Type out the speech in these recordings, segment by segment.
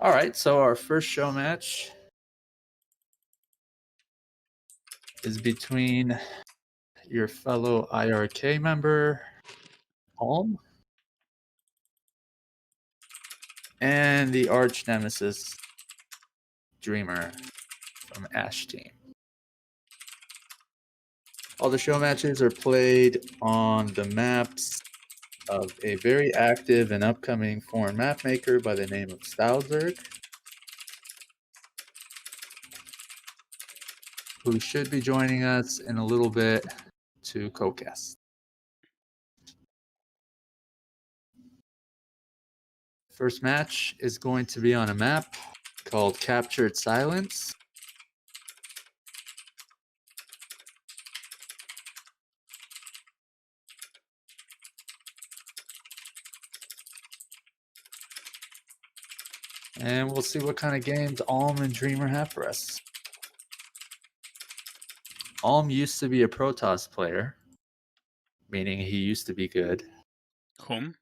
All right, so our first show match is between your fellow IRK member, Palm, and the arch nemesis, Dreamer from Ash Team. All the show matches are played on the maps of a very active and upcoming foreign map maker by the name of Stylzerg, who should be joining us in a little bit to co-cast. First match is going to be on a map called Captured Silence. And we'll see what kind of games Alm and Dreamer have for us. Alm used to be a Protoss player, meaning he used to be good. Whom?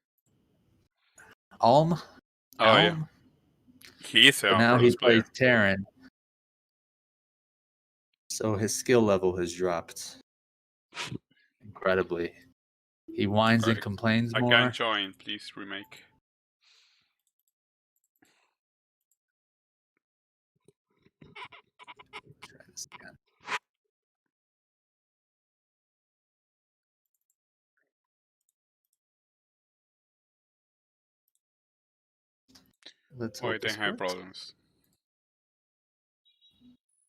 Alm? Oh, Alm? yeah. He is But a now he Protoss player. plays Terran. So his skill level has dropped incredibly. He whines and complains I more. can't join, please remake. Try this again. Let's hope Wait, I this have works. problems.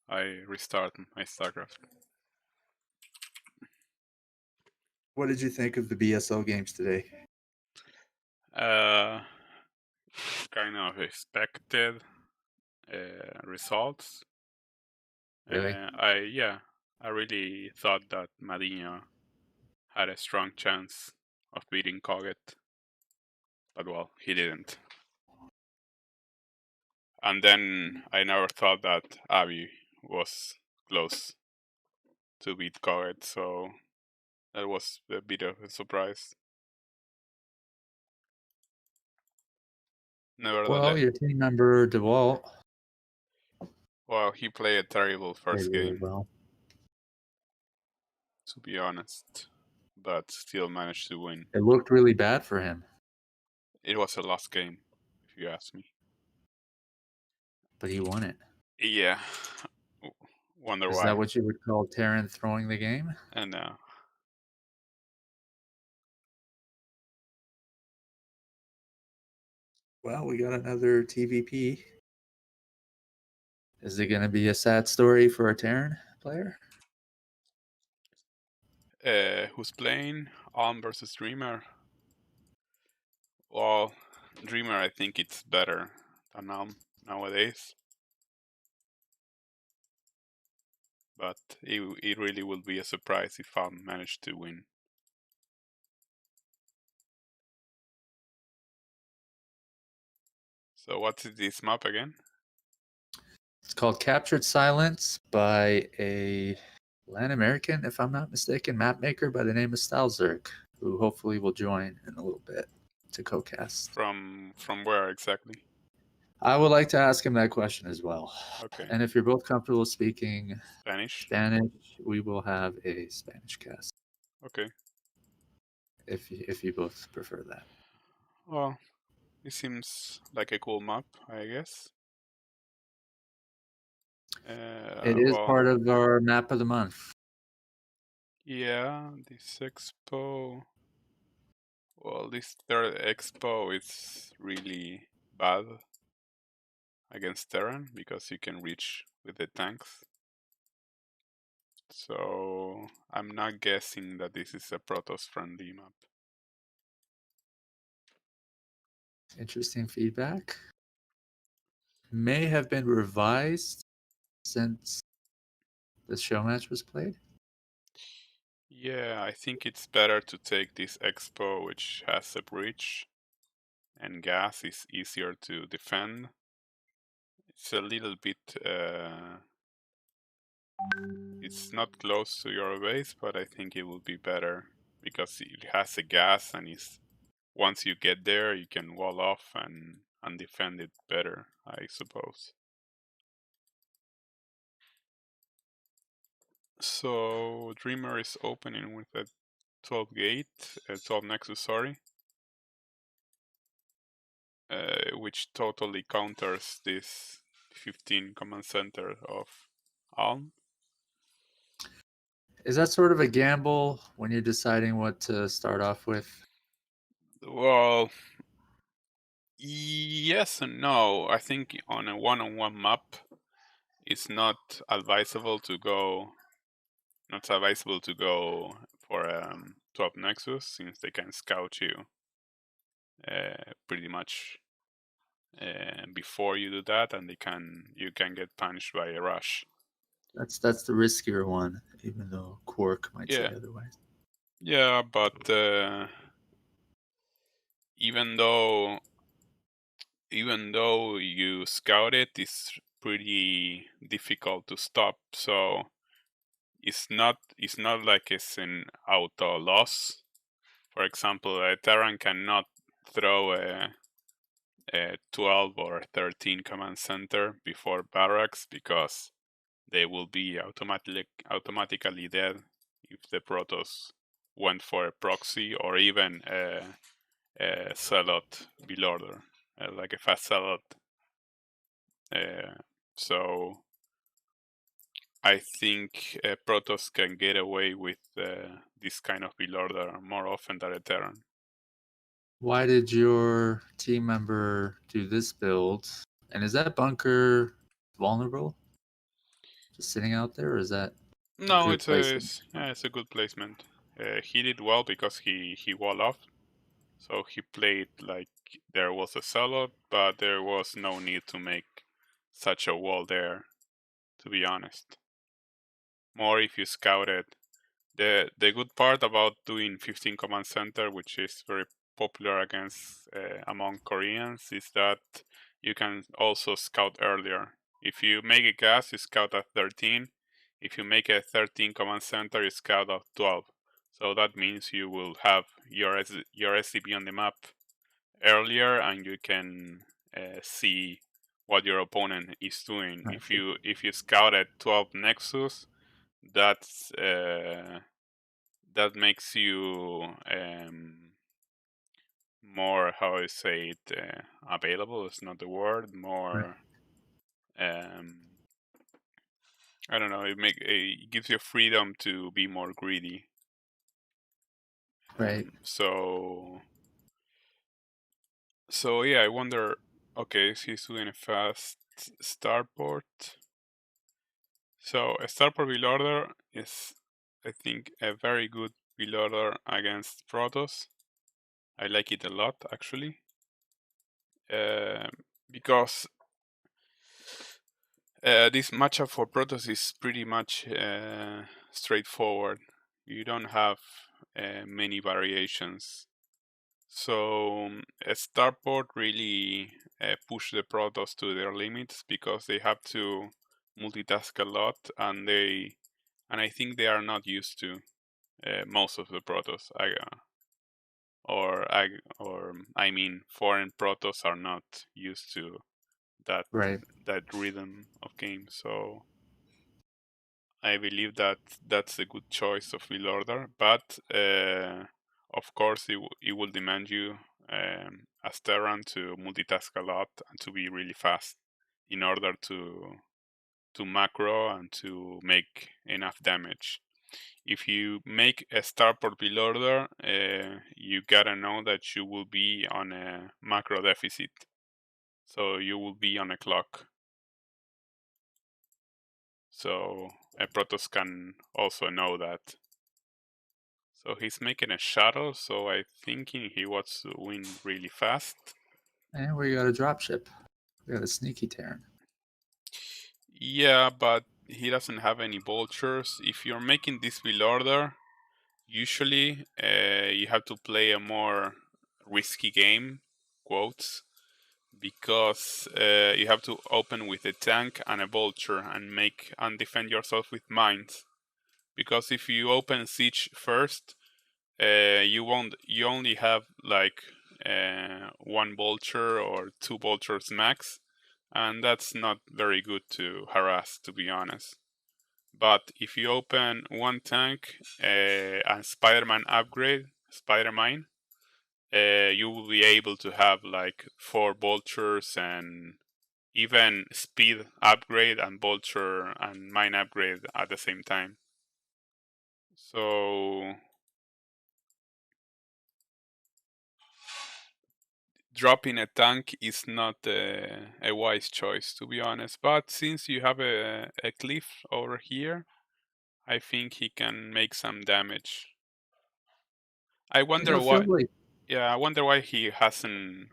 I restart my StarCraft. What did you think of the BSL games today? Kind of expected results. Really? I really thought that Madinho had a strong chance of beating Koget, but well, he didn't. And then I never thought that Abby was close to beat Koget, so that was a bit of a surprise. Nevertheless, Well, your team member DeWalt well, he played a terrible first played really game, well. to be honest, but still managed to win. It looked really bad for him, It was a lost game, if you ask me. but he won it. Yeah. Wonder Is why. that what you would call Terran throwing the game? And Well, we got another TVP. Is it going to be a sad story for a Terran player? who's playing? Alm versus Dreamer. Well, Dreamer, I think it's better than Alm nowadays. But it really will be a surprise if Alm managed to win. So what is this map again? It's called Captured Silence by a Latin American, if I'm not mistaken, map maker by the name of Stylzerg, who hopefully will join in a little bit to co-cast. From where exactly? I would like to ask him that question as well. Okay. And if you're both comfortable speaking Spanish? Spanish, we will have a Spanish cast. Okay. If you both prefer that. Well, it seems like a cool map, I guess. It is well, part of our map of the month. Yeah, this expo. Well, this third expo is really bad against Terran because you can reach with the tanks. So I'm not guessing that this is a Protoss friendly map. Interesting feedback. May have been revised since the show match was played. Yeah, I think it's better to take this expo, which has a breach, and gas is easier to defend. It's a little bit. It's not close to your base, but I think it will be better because it has a gas, and once you get there, you can wall off and and defend it better, I suppose. So Dreamer is opening with a 12 gate, 12 nexus, sorry, which totally counters this 15 command center of Alm. Is that sort of a gamble when you're deciding what to start off with? Well, yes and no. I think on a one-on-one map, it's not advisable to go for 12 nexus, since they can scout you pretty much before you do that, and you can get punished by a rush. That's the riskier one, even though Quark might say Yeah, otherwise. yeah, but even though you scout it, it's pretty difficult to stop. So it's not like it's an auto loss. For example, a Terran cannot throw a 12 or 13 command center before barracks, because they will be automatically dead if the Protoss went for a proxy or even a Zealot build order, like a fast Zealot. So I think Protoss can get away with this kind of build order more often than a Terran. Why did your team member do this build? And is that bunker vulnerable? Just sitting out there, or is that a No, good placement? it's a good placement. He did well because he wall off, so he played like there was a Zealot, but there was no need to make such a wall there, to be honest. More if you scouted. The good part about doing 15 command center, which is very popular against among Koreans, is that you can also scout earlier. If you make a gas, you scout at 13. If you make a 13 command center, you scout at 12. So that means you will have your SCP on the map earlier, and you can see what your opponent is doing. I see. If you scout at 12 Nexus, that's that makes you more, how I say it, available is not the word, Right. more I don't know, it gives you freedom to be more greedy. Right. So yeah, I wonder, okay, so he's doing a fast starport. So a starport build order is, I think, a very good build order against Protoss. I like it a lot, actually. Because this matchup for Protoss is pretty much straightforward. You don't have many variations. So a starport really push the Protoss to their limits, because they have to multitask a lot, and I think they are not used to most of the Protoss. I mean, foreign Protoss are not used to that Right. that rhythm of game. So I believe that that's a good choice of build order, but of course it will demand you as Terran to multitask a lot and to be really fast in order to macro and to make enough damage. If you make a starport build order, you gotta know that you will be on a macro deficit, so you will be on a clock. So a Protoss can also know that. So he's making a shuttle, so I thinking he wants to win really fast. And we got a dropship. We got a sneaky Terran. Yeah, but he doesn't have any vultures. If you're making this build order, usually you have to play a more risky game, quotes, because you have to open with a tank and a vulture and defend yourself with mines. Because if you open siege first, you only have like one vulture or two vultures max, and that's not very good to harass, to be honest. But if you open one tank and Spider-Man upgrade, Spider-Mine, you will be able to have like 4 vultures and even speed upgrade and vulture and mine upgrade at the same time. So dropping a tank is not a wise choice, to be honest. But since you have a cliff over here, I think he can make some damage. I wonder It why. feels like Yeah, I wonder why he hasn't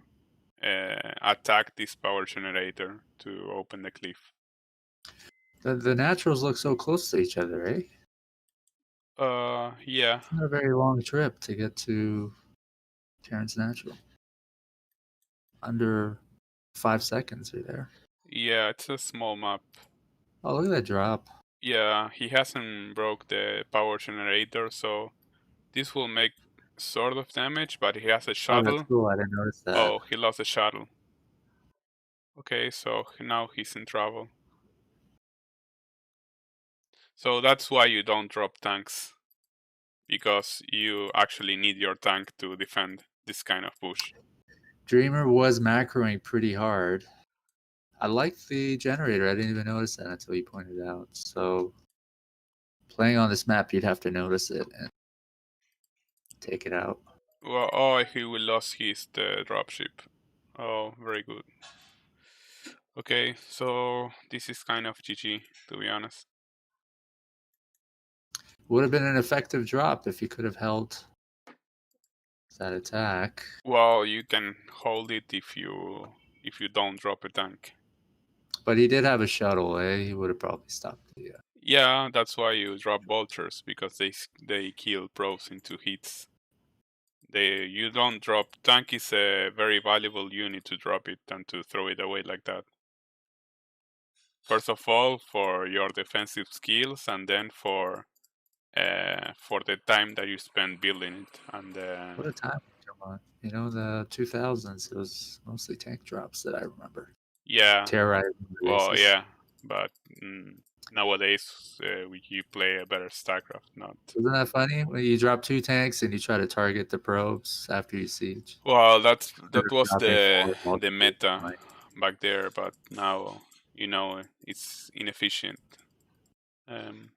attacked this power generator to open the cliff. the naturals look so close to each other, eh? Yeah, It's not a very long trip to get to Terrence Natural. Under 5 seconds you're there. yeah, it's a small map. Oh, look at that drop. Yeah, he hasn't broke the power generator, so this will make sort of damage, but he has a Oh, that's shuttle. cool. I didn't notice that. Oh, he lost the shuttle. Okay, so now he's in trouble. So that's why you don't drop tanks, because you actually need your tank to defend this kind of push. Dreamer was macroing pretty hard. I liked the generator. I didn't even notice that until you pointed out. So playing on this map, you'd have to notice it and take it out. Well, oh, he will lose his dropship. Oh, very good. Okay, so this is kind of GG, to be honest. Would have been an effective drop if you could have held that attack. Well, you can hold it if you don't drop a tank. But he did have a shuttle, eh? He would have probably stopped the. Yeah, that's why you drop vultures, because they kill pros in 2 hits. You don't drop tank is a very valuable unit to drop it and to throw it away like that. First of all, for your defensive skills, and then for the time that you spend building it. And What a time to come on. You know, the 2000s, it was mostly tank drops that I remember. yeah, Terrorizing the well, bases. yeah, but nowadays you play a better StarCraft, not. Isn't that funny? When you drop 2 tanks and you try to target the probes after you siege. Well, Instead that of was dropping the 4 meta like, back there, but now it's inefficient. Um,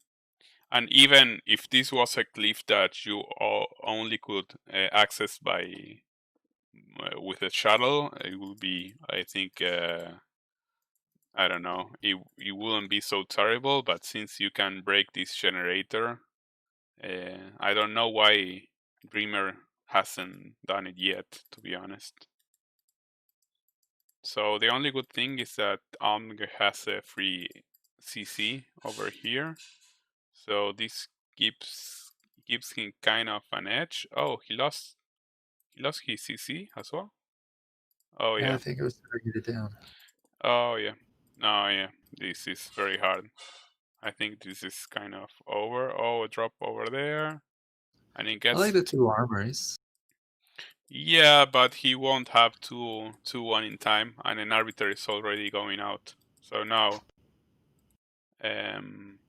and even if this was a cliff that you only could access by with a shuttle, it would be, I think, I don't know, it wouldn't be so terrible. But since you can break this generator, I don't know why Dreamer hasn't done it yet, to be honest. So the only good thing is that has a free CC over here, so this gives him kind of an edge. Oh, he lost his CC as well. Oh yeah, I yeah, think it was targeted down. oh yeah, no yeah, this is very hard. I think this is kind of over. Oh, a drop over there, and it I like gets. the 2 armories. Yeah, but he won't have 2-1 in time, and an arbiter is already going out. So now, um,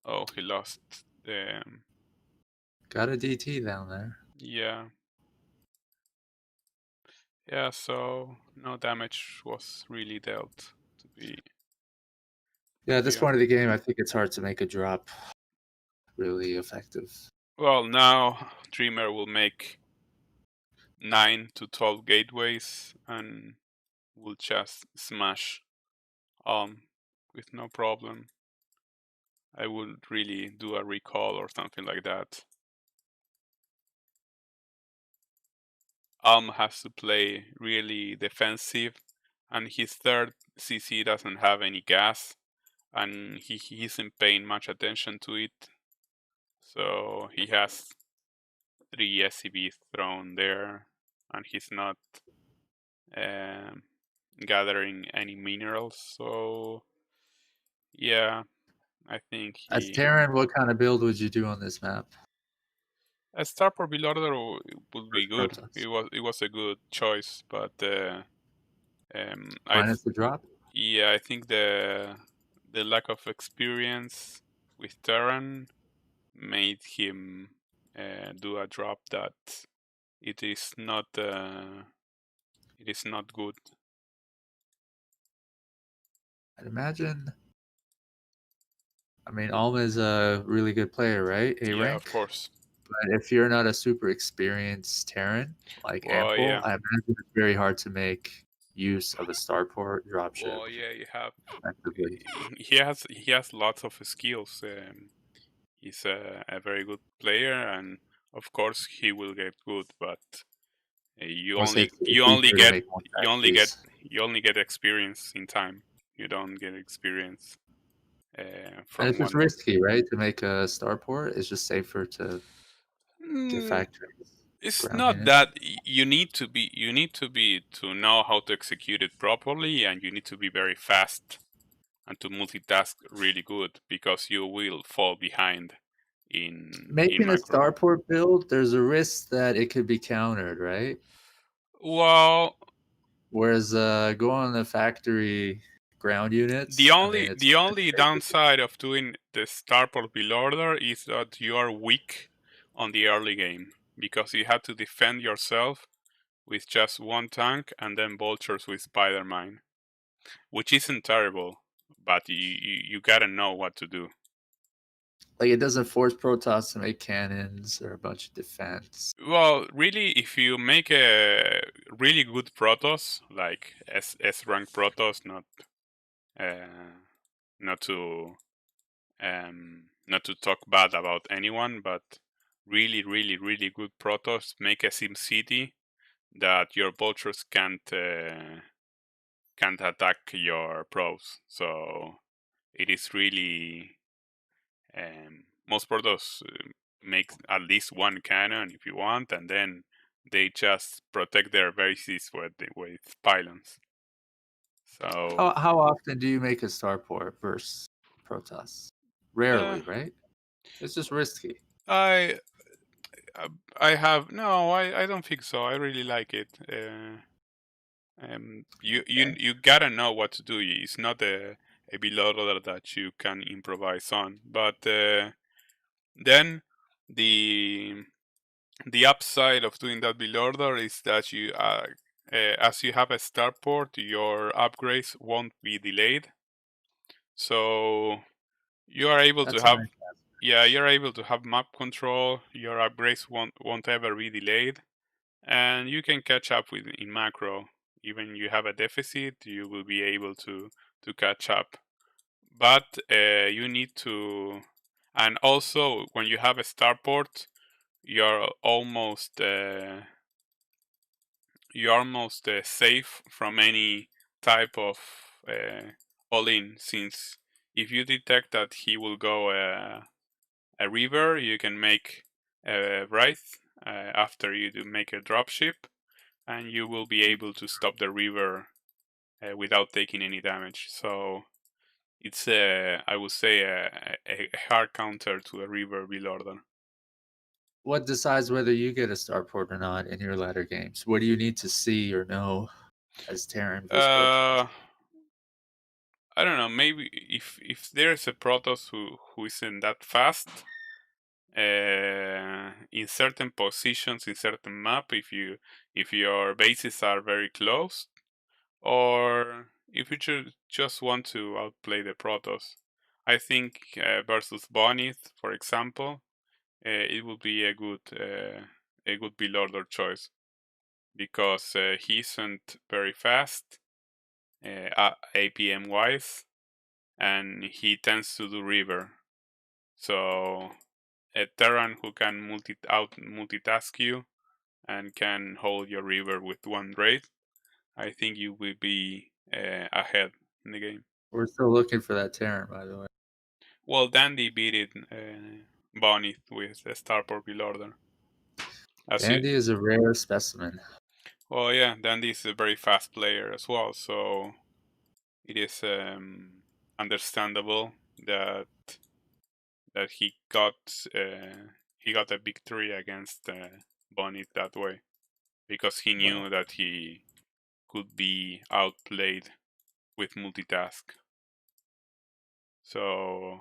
oh, he lost the. Got a DT down there. Yeah, yeah. So no damage was really dealt. Yeah, To at be this point of honest. the game, I think it's hard to make a drop really effective. Well, now Dreamer will make 9 to 12 gateways and will just smash with no problem. I would really do a recall or something like that. Has to play really defensive, and his third CC doesn't have any gas, and he isn't paying much attention to it. So he has 3 SCVs thrown there, and he's not um, gathering any minerals. So yeah, I think As he. Terran, what kind of build would you do on this map? A starport below order would be First good. Protoss. It was a good choice, but Minus the drop? yeah, I think the lack of experience with Terran made him do a drop that it is not good. I'd imagine. I mean, Alma is a really good player, right? A Yeah, of rank. course. But if you're not a super experienced Terran like Well, Ample, yeah. I imagine it's very hard to make use of a starport dropship Well, yeah. You have. effectively. He has lots of skills. He's a very good player, and of course he will get good. But you I would say only it's easier to make more factories. you only get experience in time. You don't get experience And from it's just one day. risky, right? To make a starport, it's just safer to get Mm, factories, it's ground not units. that to know how to execute it properly, and you need to be very fast and to multitask really good because you will fall behind in Making a macro. starport build, there's a risk that it could be countered, right? Well, Whereas going on the factory ground the units, I mean, only it's the it's only safer. downside of doing the starport build order is that you are weak on the early game because you have to defend yourself with just one tank and then vultures with spider mine, which isn't terrible, but you gotta know what to do. Like it doesn't force Protoss to make cannons or a bunch of defense. Well, really, if you make a really good Protoss, like S rank Protoss, uh, not to not to talk bad about anyone, but really, really, really good Protoss make a Sim City that your vultures can't attack your pros. So it is really most Protoss make at least one cannon if you want, and then they just protect their bases with pylons. So How often do you make a starport versus Protoss? uh, Rarely, right? It's just risky. I I have no, I don't think so. I really like it. You gotta know what to do. It's not a below order that you can improvise on. But then the the upside of doing that below order is that as you have a starport, your upgrades won't be delayed. So you are able to That's a have nice. you're able to have map control. Your upgrades won't ever be delayed, and you can catch up with in macro. Even you have a deficit, you will be able to catch up. But you need to, and also when you have a starport, you're almost safe from any type of uh, all in. Since if you detect that he will go a river, you can make a wraith after you do make a dropship, and you will be able to stop the river without taking any damage. So it's I would say a hard counter to a river build order. What decides whether you get a starport or not in your latter games? What do you need to see or know as Terran versus Protoss? Uh, I don't know. Maybe if there's a Protoss who isn't that fast, in certain positions in certain map, if your bases are very close, or if you just want to outplay the Protoss, I think versus Bonith, for example, it would be a good build order choice because he isn't very fast APM wise, and he tends to do river. So a Terran who can multitask you and can hold your river with one raid, I think you will be ahead in the game. We're still looking for that Terran, by the way. Well, Dandy beat it Bonnie with the Starport build order. As you, Dandy is a rare specimen. well, yeah, Dandy is a very fast player as well, so it is understandable that he got he got a victory against Bonnie that way because he Well, knew that he could be outplayed with multitask. So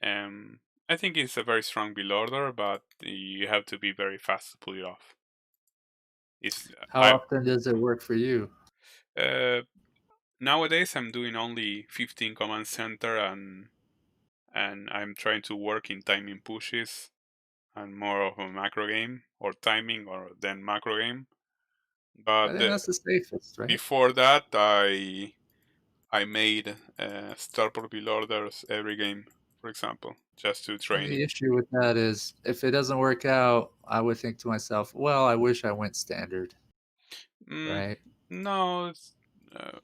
I think it's a very strong build order, but you have to be very fast to pull it off. It's how I often does it work for you? uh, Nowadays I'm doing only 15 command center and I'm trying to work in timing pushes and more of a macro game or timing or then macro game. I But think that's the safest, right? before that, I made starport build orders every game, for example, just to And train. the issue with that is if it doesn't work out, I would think to myself, well, I wish I went standard, Mm, right? no, uh,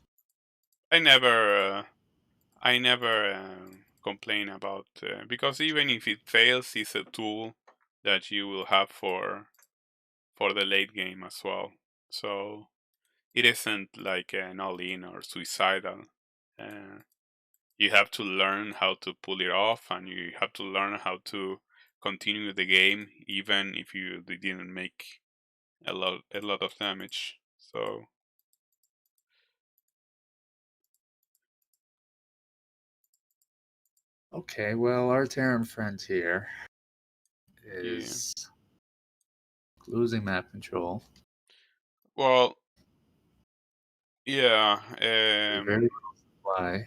I never, I never complain about because even if it fails, it's a tool that you will have for the late game as well. So it isn't like an all-in or suicidal. Uh, you have to learn how to pull it off, and you have to learn how to continue the game, even if you didn't make a lot of damage. So Okay, well, our Terran friend here yeah, is losing map control. well, yeah, With very little supply.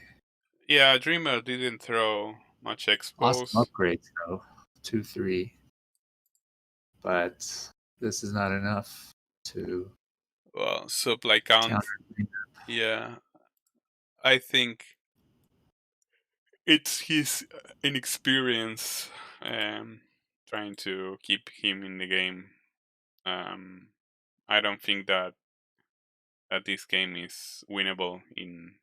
yeah. Dreamer didn't throw much Awesome expos. upgrades though. 2-3. But this is not enough to Well, supply count. counter. Yeah, I think it's his inexperience um, trying to keep him in the game. Um, I don't think that this game is winnable in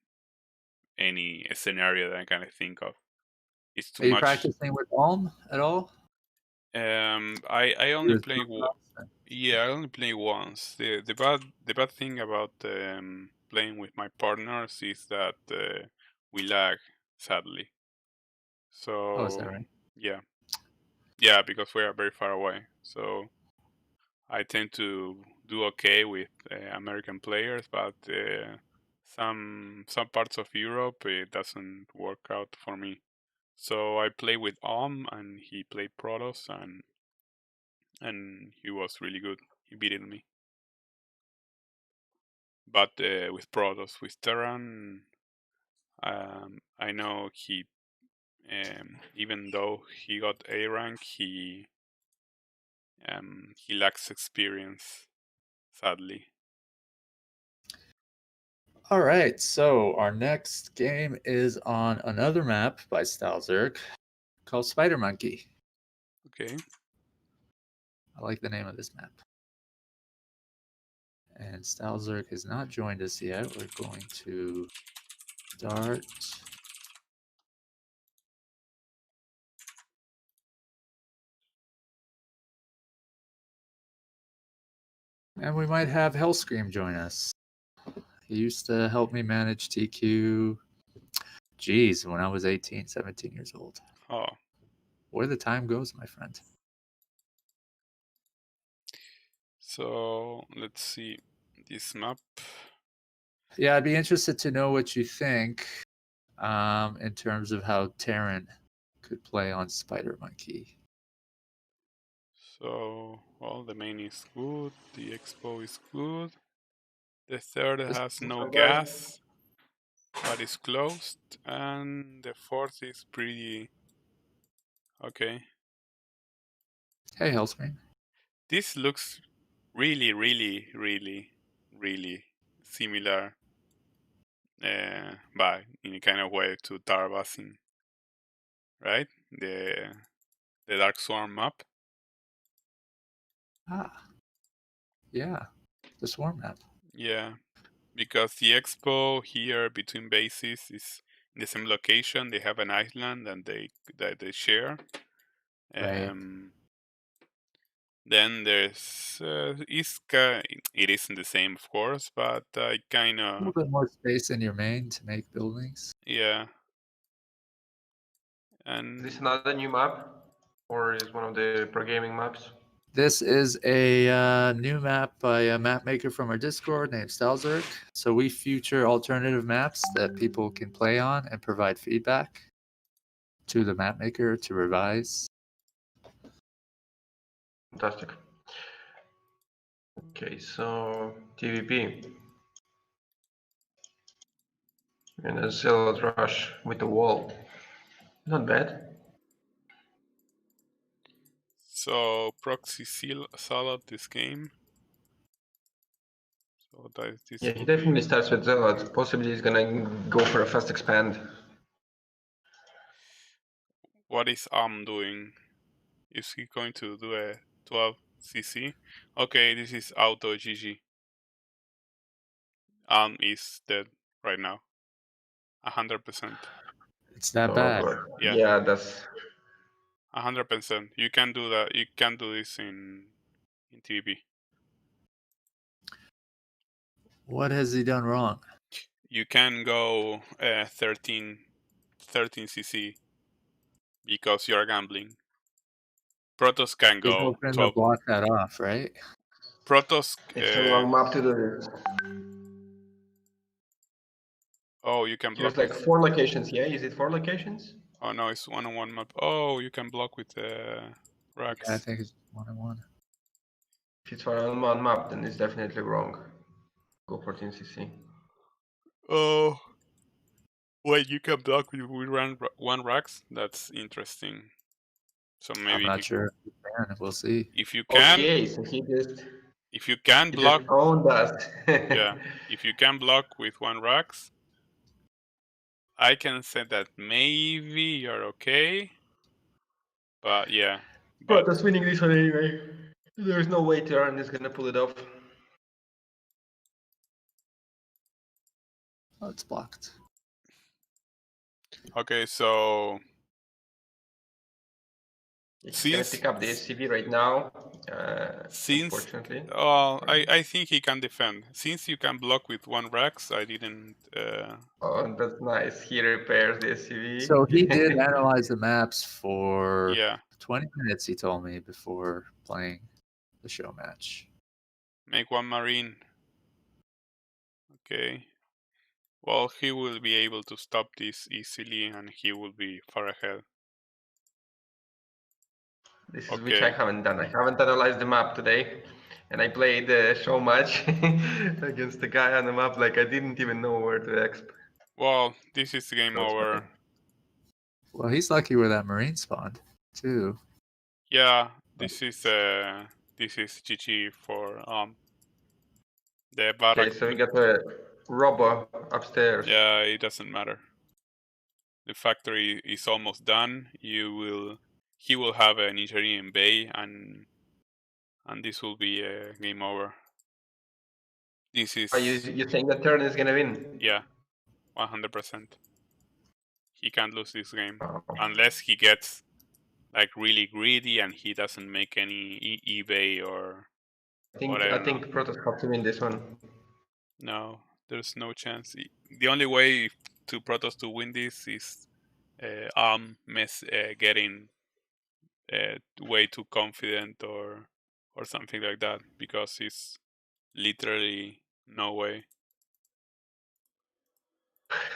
any scenario that I can think of. It's too Are you much. practicing with Alm at all? I He only was play. doing us. Yeah, I only play once. The bad thing about playing with my partners is that we lag, sadly. Oh, is that So right? yeah, yeah, because we are very far away. So I tend to do okay with American players, but some parts of Europe it doesn't work out for me. So I play with and he played Protoss, and he was really good. He beat me. But with Protoss, with Terran, I know even though he got A rank, he lacks experience, sadly. All right, so our next game is on another map by Stalzerk called Spider Monkey. Okay. I like the name of this map. And Stalzerk has not joined us yet. We're going to start. And we might have Hellscream join us. He used to help me manage TQ, geez, when I was 18, 17 years old. Oh, Where the time goes, my friend. so let's see this map. Yeah, I'd be interested to know what you think in terms of how Terran could play on Spider Monkey. So, well, the main is good, the expo is good. The third This, has no Hi guys. gas, but is closed, and the fourth is pretty okay. hey, Hellscream. This looks really, really, really, really similar, by in a kind of way to Tarbasin, right? The Dark Swarm map. Ah, yeah, the Swarm map. Yeah, because the expo here between bases is in the same location. They have an island and they share. Right. Um, then there's Iska. It isn't the same, of course, but I kind A of little bit more space in your main to make buildings. yeah. Is this And another new map? or is one of the pro gaming maps? This is a new map by a map maker from our Discord named Stalzerk. So we feature alternative maps that people can play on and provide feedback to the map maker to revise. Fantastic. Okay, so TVP. And a Zealot Rush with the wall. Not bad. So proxy salad this game. So this Yeah, he will definitely be. starts with Zealot. Possibly he's gonna go for a fast expand. What is doing? Is he going to do a 12cc? Okay, this is auto GG. Is dead right now. 100%. It's that Oh bad. god. Yeah. Yeah, that's 100%. You can do that. You can do this in TVP. What has he done wrong? You can go 13cc because you're gambling. Protoss can He's go hoping to 12. block that off, right? Protoss. it's the wrong map to do this. Oh, you can There's block like with. 4 locations, yeah? Is it 4 locations? Oh no, it's one-on-one map. Oh, you can block with racks. Yeah, I think it's 1-1. If it's for one map, then it's definitely wrong. Go 14cc. Oh, wait, you can block with one racks. That's interesting. So I'm maybe not sure if he can. We'll see. if you can, Okay, so he just block, owned us. yeah, if you can block with one racks, I can say that maybe you're okay. But yeah, but Protoss winning this one anyway. There's no way Terran is gonna pull it off. Oh, it's blocked. okay. So He's gonna pick up the SCV right now, since unfortunately. I think he can defend. Since you can block with one racks, I didn't. Oh, that's nice. He repairs the SCV. So he did analyze the maps for Yeah, 20 minutes, he told me, before playing the show match. make one marine. Okay. Well, he will be able to stop this easily, and he will be far ahead. This is Okay. which I haven't done. I haven't analyzed the map today, and I played the show match against the guy on the map like I didn't even know where to exp. Well, this is game That's over. funny. Well, he's lucky where that marine spawned, too. Yeah, this is GG for the barrack. Okay, so we got a Robo upstairs. Yeah, it doesn't matter. The factory is almost done. He will have an injury in bay, and this will be a game over. This is. Are you think that turn is gonna win? Yeah, 100%. He can't lose this game Oh. unless he gets like really greedy and he doesn't make any eBay or. I think Protoss have to win this one. No, there's no chance. The only way to Protoss to win this is getting way too confident or something like that, because it's literally no way.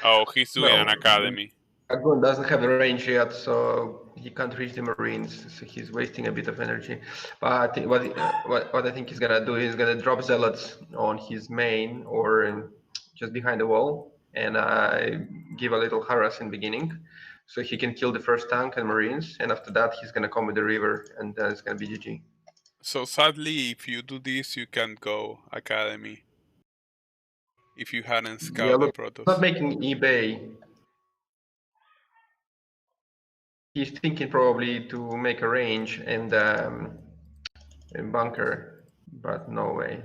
Oh, he's doing an academy. Dragoon doesn't have the range yet, so he can't reach the Marines, so he's wasting a bit of energy. But what I think he's gonna do is gonna drop Zealots on his main or just behind the wall and give a little harass in beginning, so he can kill the first tank and Marines, and after that he's gonna come with the river, and then it's gonna be GG. So sadly, if you do this, you can't go academy. If you hadn't scouted look, Protoss. not making eBay. He's thinking probably to make a range and bunker, but no way.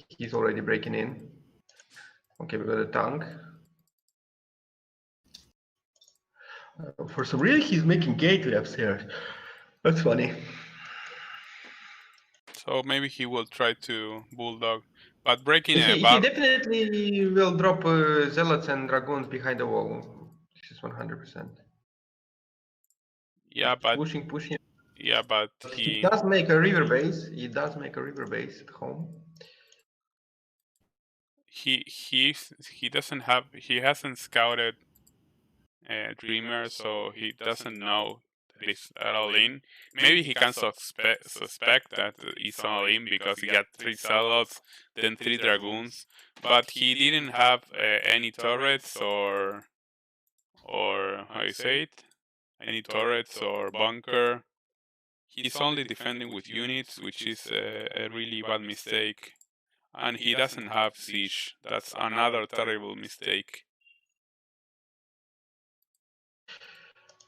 He's already breaking in. Okay, we got a tank. For some reason, he's making gateway upstairs. That's funny. So maybe he will try to bulldog, but breaking He definitely will drop Zealots and Dragoons behind the wall. This is 100%. Yeah, but pushing. but He does make a river base. He does make a river base at home. he doesn't have he hasn't scouted Dreamer, so he doesn't know that he's at all in. Maybe he can suspect that he's all in because he got 3 Zealots, then 3 Dragoons, but he didn't have any turrets or how you say it, any turrets or bunker. He's only defending with units, which is a really bad mistake. And he doesn't have siege. That's another terrible mistake.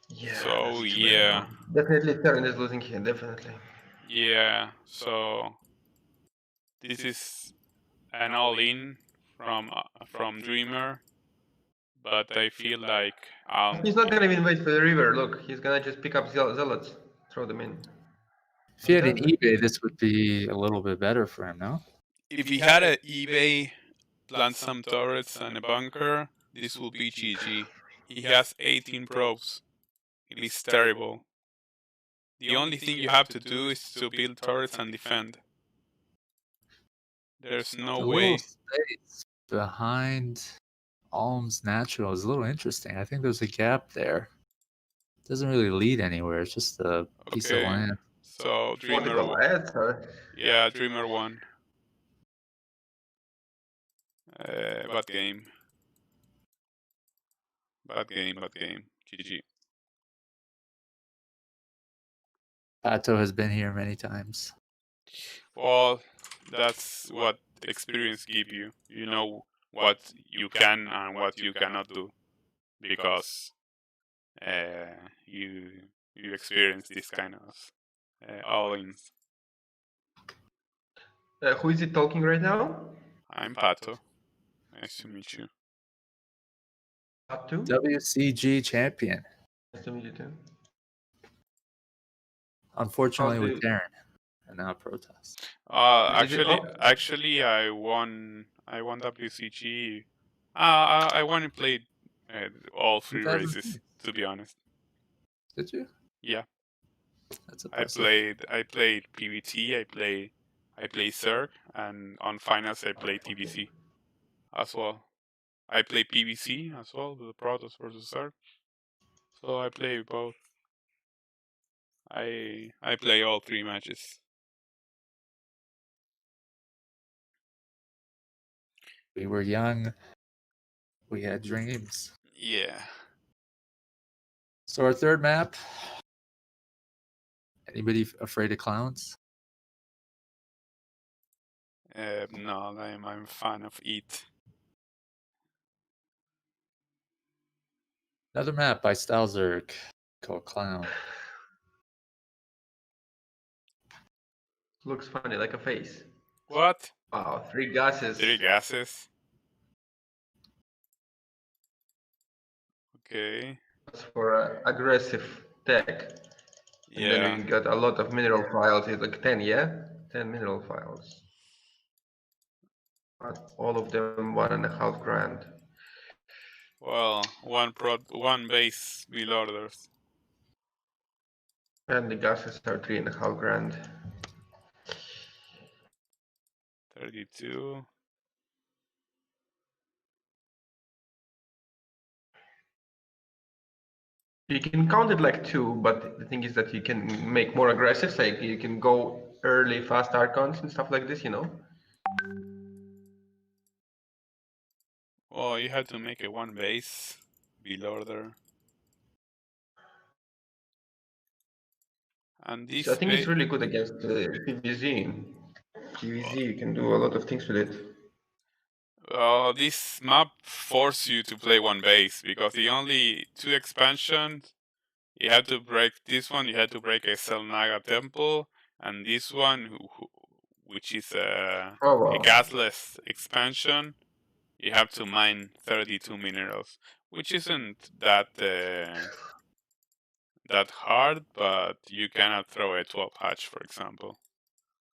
Yeah, So that's true. yeah, Definitely Terran is losing here, definitely. yeah. So this is an all-in from Dreamer, but I feel like He's not gonna even wait for the river. Look, he's gonna just pick up zealots, throw them in. If he had an eBay, this would be a little bit better for him, no? if he had an eBay, plant some turrets and a bunker, this will be GG. He has 18 probes. It is terrible. The only thing you have to do is to build turrets and defend. There's no The way. little space behind Alm's Natural is a little interesting. I think there's a gap there. It doesn't really lead anywhere. It's just a piece of Okay, land. so Dreamer, yeah, Dreamer won. Bad game. Bad game. Bad game. GG. Pato has been here many times. Well, that's what experience give you. You know what you can and what you cannot do because you experience this kind of all-ins. Who is it talking right now? I'm Pato. Nice to meet you. Pato? WCG champion. Nice to meet you too. Unfortunately, with Darren, and now protest. Actually, I won. I won WCG. I won and played all 3 races. To be honest. Did you? Yeah. That's impressive. I played PVT. I played Zerg, and on finals I played TBC as well. I play PVC as well, the Protoss versus Zerg. So I play both. I play all 3 matches. We were young. We had dreams. Yeah. So our third map. Anybody afraid of clowns? No, I'm a fan of it. Another map by Stalzerk called Clown. Looks funny, like a face. What? Wow, 3 gases. 3 gases. Okay. That's for aggressive tech. And then we got a lot of mineral files. It's like 10, yeah? 10 mineral files. All of them 1.5 grand. Well, one base build orders. And the gases are 3.5 grand. 32. You can count it like 2, but the thing is that you can make more aggressive. Like you can go early fast archons and stuff like this, you know? Oh, you have to make a one base build order. And this So I think it's really good against PVZ. PVZ, you can do a lot of things with it. This map forces you to play one base because the only 2 expansions you have to break. This one you have to break a Selnaga temple, and this one, which is a gasless expansion, you have to mine 32 minerals, which isn't that hard, but you cannot throw a 12 hatch, for example,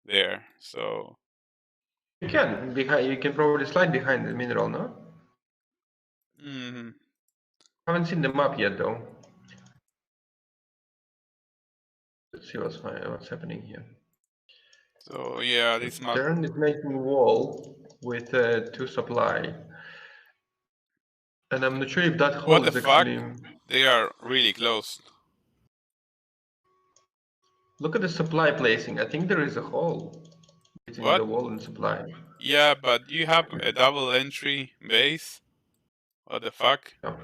there. So you can you can probably slide behind the mineral, no? Mm-hmm. Haven't seen the map yet though. Let's see what's happening here. So yeah, this map. Turn is making wall with 2 supply. And I'm not sure if that What hole the is fuck? actually... They are really close. Look at the supply placing. I think there is a hole between What? the wall and supply. Yeah, but you have a double entry base. What the fuck? Yeah.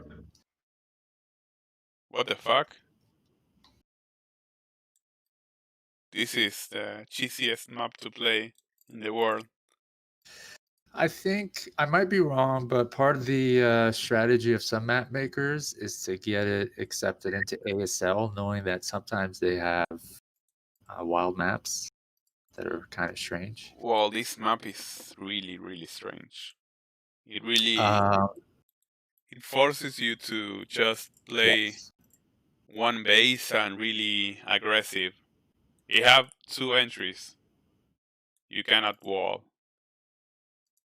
What the fuck? This is the cheesiest map to play in the world. I think I might be wrong, but part of the strategy of some map makers is to get it accepted into ASL, knowing that sometimes they have wild maps that are kind of strange. Well, this map is really, really strange. It really Uh, it forces you to just play yes. one base and really aggressive. You have 2 entries. You cannot wall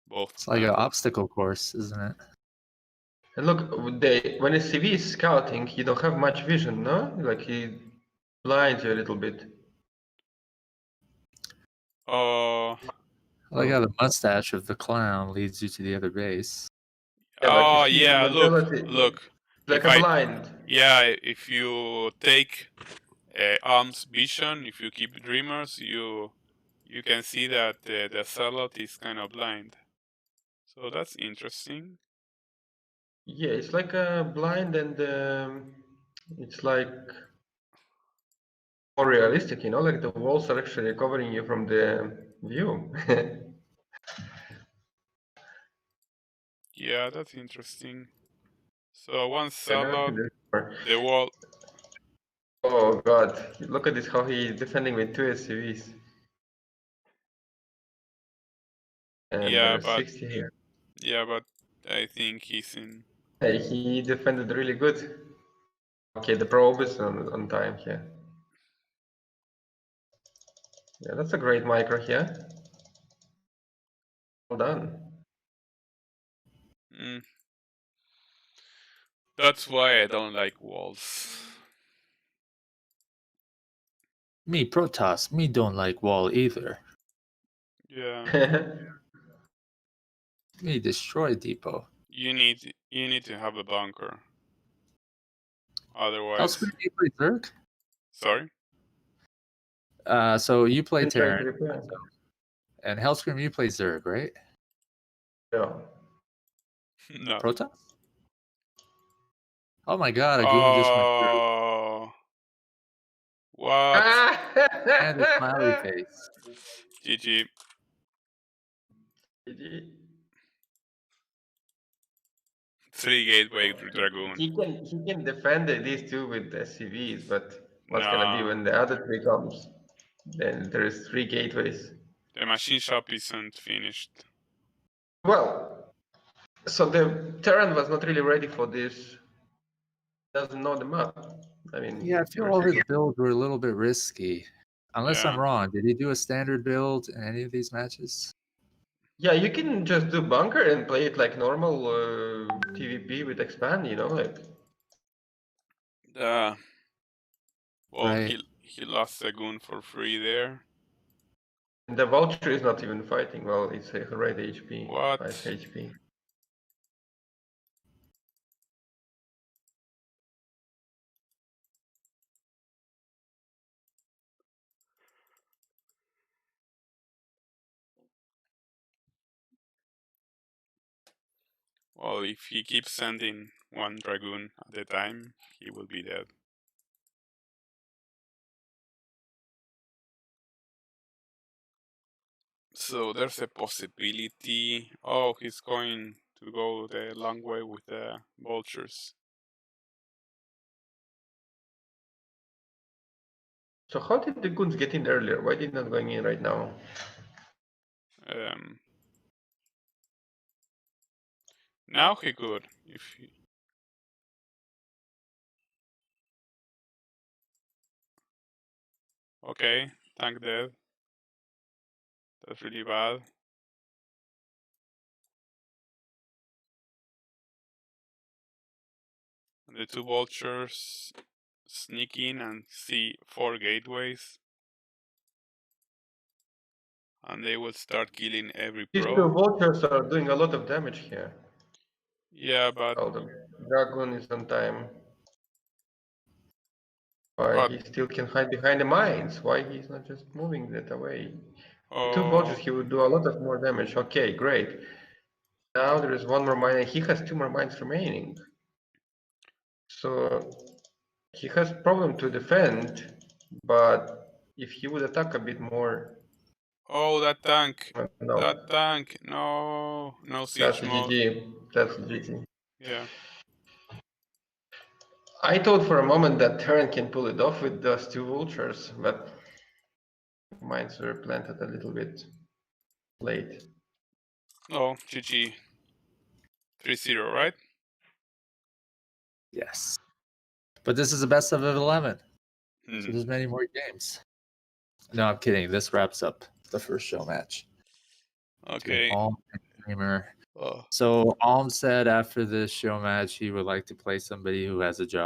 both It's of like an them. obstacle course, isn't it? And look, when a CV is scouting, you don't have much vision, no? Like he blinds you a little bit. Oh, I like how Oh, the mustache of the clown leads you to the other base. yeah, but you oh see yeah. the Look, ability, look. like If a I blind. yeah, if you take Arm's vision, if you keep Dreamers, you can see that the Zealot is kind of blind. So that's interesting. Yeah, it's like a blind, and it's like more realistic, you know, like the walls are actually covering you from the view. Yeah, that's interesting. So one I never Zealot, seen this before. the wall. Oh God, look at this, how he's defending with 2 SCVs. And Yeah, there's but 60 here. I think he's in. Hey, he defended really good. Okay, the probe is on time here. Yeah, that's a great micro here. Well done. Mm, that's why I don't like walls. Me, Protoss, me don't like wall either. Yeah, Me destroy depot. you need to have a bunker. Otherwise, Hellscream, you play Zerg? sorry. So you play Been trying Terran, to repair. and Hellscream, you play Zerg, right? Yeah. No. Protoss? Oh my god, a goon just went through. Oh, what? And the smiley face. GG. Three Gateway Dragoon. He can defend these two with SCVs, but what's gonna be No, when the other three comes? Then there is 3 gateways. the machine shop isn't finished. Well, so the Terran was not really ready for this. Doesn't know the map. I mean, Yeah, I feel all his builds were a little bit risky. Unless I'm Yeah. wrong, did he do a standard build in any of these matches? yeah, you can just do bunker and play it like normal TVP with expand. You know, like. Well, Right. he lost a goon for free there. And the vulture is not even fighting. Well, it's a red HP, What? 5 HP. Well, if he keeps sending one dragoon at a time, he will be dead. So there's a possibility. Oh, he's going to go the long way with the vultures. So how did the goons get in earlier? Why did not going in right now? Now he could. If he... Okay, tank dead. That's really bad. And the 2 vultures sneak in and see 4 gateways. And they will start killing every These pro. 2 vultures are doing a lot of damage here. Yeah, but Oh, the dragon is on time. Why he still can hide behind the mines? Why he's not just moving that away? With 2 vultures, he would do a lot of more damage. Okay, great. Now there is 1 more mine, and he has 2 more mines remaining. So he has problem to defend, but if he would attack a bit more. Oh, that tank! No. That tank! No, no That's siege a mode. GG. That's a GG. Yeah. I thought for a moment that Terran can pull it off with those 2 vultures, but mines were planted a little bit late. Oh, GG. 3-0, right? Yes. But this is the best of 11. Hmm. So there's many more games. No, I'm kidding. This wraps up the first show match. Okay. Alm and Kramer. Oh. So Alm said after this show match he would like to play somebody who has a job.